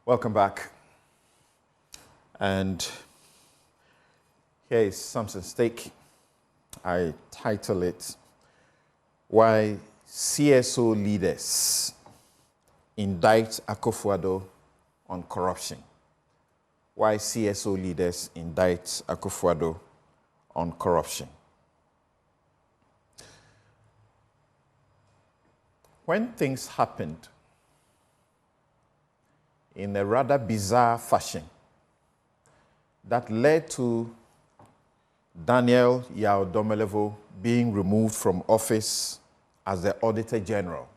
Welcome back. And here is Samson's take. I title it, Why CSO Leaders Indict Akufo Addo on Corruption. Why CSO leaders indict Akufo Addo on corruption. When things happened in a rather bizarre fashion that led to Domelevo being removed from office as the auditor-general,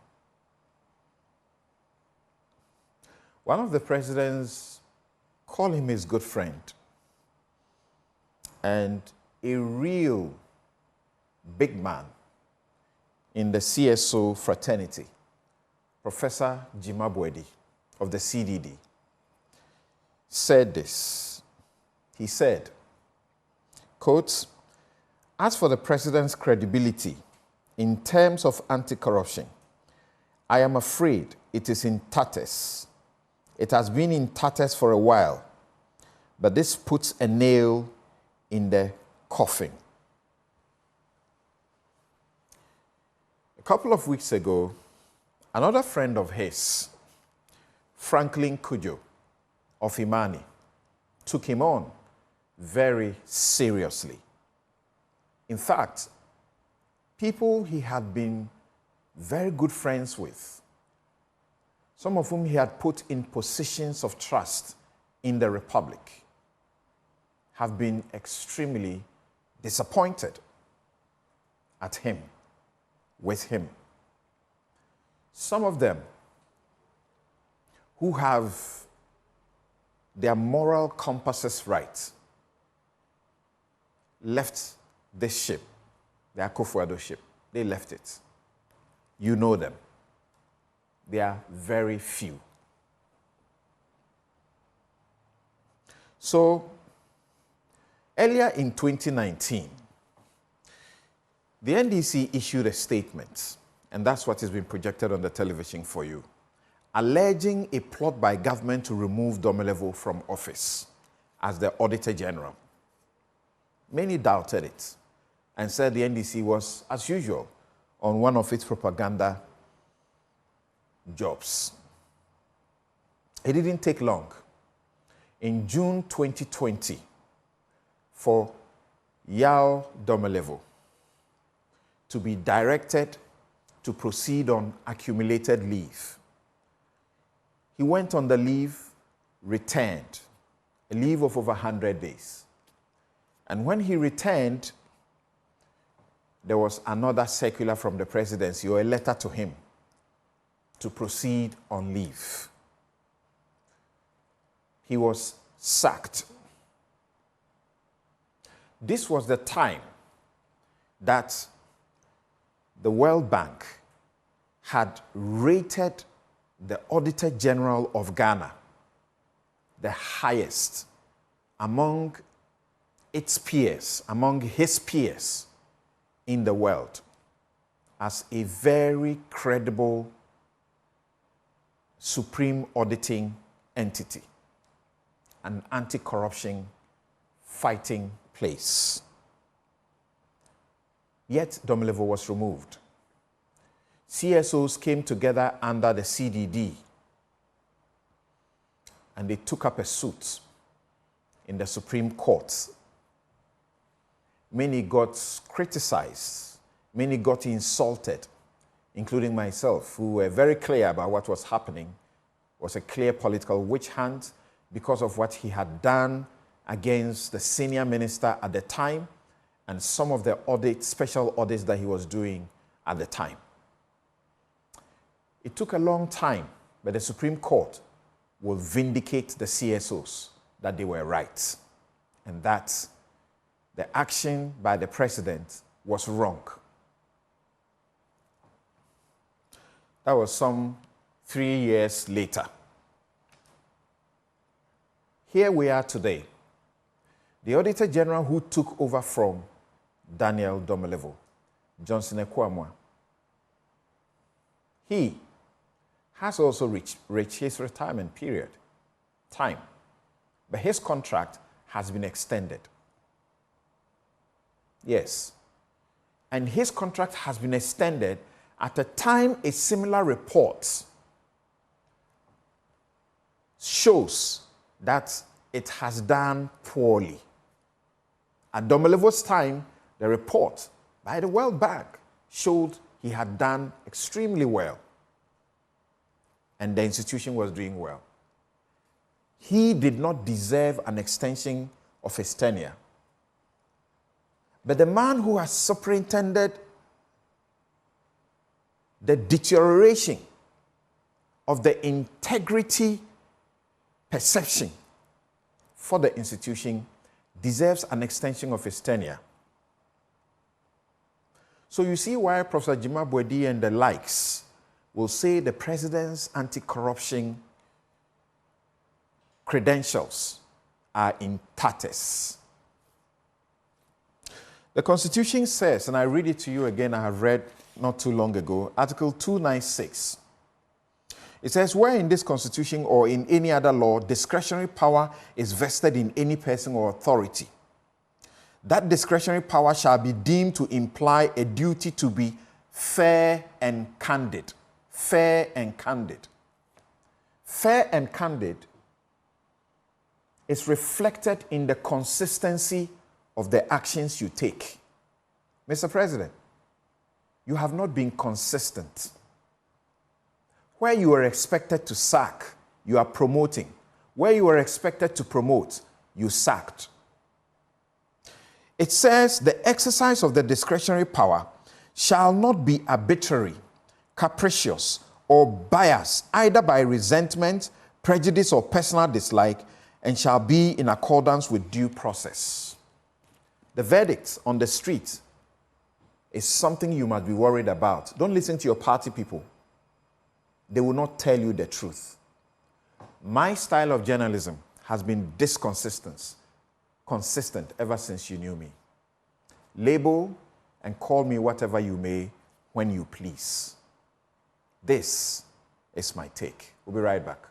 one of the presidents called him his good friend and a real big man in the CSO fraternity, Professor Gyimah Boadi of the CDD, said this. He said, quote, "As for the president's credibility in terms of anti-corruption, I am afraid it is in tatters. It has been in tatters for a while, but this puts a nail in the coffin." A couple of weeks ago, another friend of his, Franklin Kujo of Imani, took him on very seriously. In fact, people he had been very good friends with, some of whom he had put in positions of trust in the Republic, have been extremely disappointed at him, with him. Some of them who have their moral compasses right left this ship, the Akufo Addo ship. They left it. You know them. They are very few. So, earlier in 2019, the NDC issued a statement, and that's what has been projected on the television for you, alleging a plot by government to remove Domelevo from office as the auditor-general. Many doubted it and said the NDC was, as usual, on one of its propaganda jobs. It didn't take long. In June 2020, for Domelevo to be directed to proceed on accumulated leave, he went on the leave, returned, a leave of over 100 days. And when he returned, there was another circular from the presidency, or a letter to him, to proceed on leave. He was sacked. This was the time that the World Bank had rated the Auditor-General of Ghana the highest among its peers, among his peers in the world, as a very credible supreme auditing entity, an anti-corruption fighting place. Yet Domelevo was removed. CSOs came together under the CDD and they took up a suit in the Supreme Court. Many got criticized, many got insulted, including myself, who were very clear about what was happening. It was a clear political witch hunt because of what he had done against the senior minister at the time and some of the special audits that he was doing at the time. It took a long time, but the Supreme Court will vindicate the CSOs that they were right, and that the action by the president was wrong. That was some 3 years later. Here we are today. The Auditor General who took over from Domelevo, Johnson Ekwamwa, he has also reached his retirement period. time. But his contract has been extended. Yes. And his contract has been extended at a time a similar report shows that it has done poorly. At Domelevo's time, the report by the World Bank showed he had done extremely well. And the institution was doing well. He did not deserve an extension of his tenure. But the man who has superintended the deterioration of the integrity perception for the institution deserves an extension of his tenure. So you see why Prof Gyimah Boadi and the likes will say the president's anti-corruption credentials are in tatters. The Constitution says, and I read it to you again, I have read not too long ago, Article 296. It says, where in this Constitution or in any other law, discretionary power is vested in any person or authority, that discretionary power shall be deemed to imply a duty to be fair and candid. Fair and candid. Fair and candid is reflected in the consistency of the actions you take. Mr. President, you have not been consistent. Where you are expected to sack, you are promoting. Where you are expected to promote, you sacked. It says the exercise of the discretionary power shall not be arbitrary, capricious, or biased, either by resentment, prejudice, or personal dislike, and shall be in accordance with due process. The verdict on the street is something you must be worried about. Don't listen to your party people. They will not tell you the truth. My style of journalism has been this consistent ever since you knew me. Label and call me whatever you may when you please. This is my take. We'll be right back.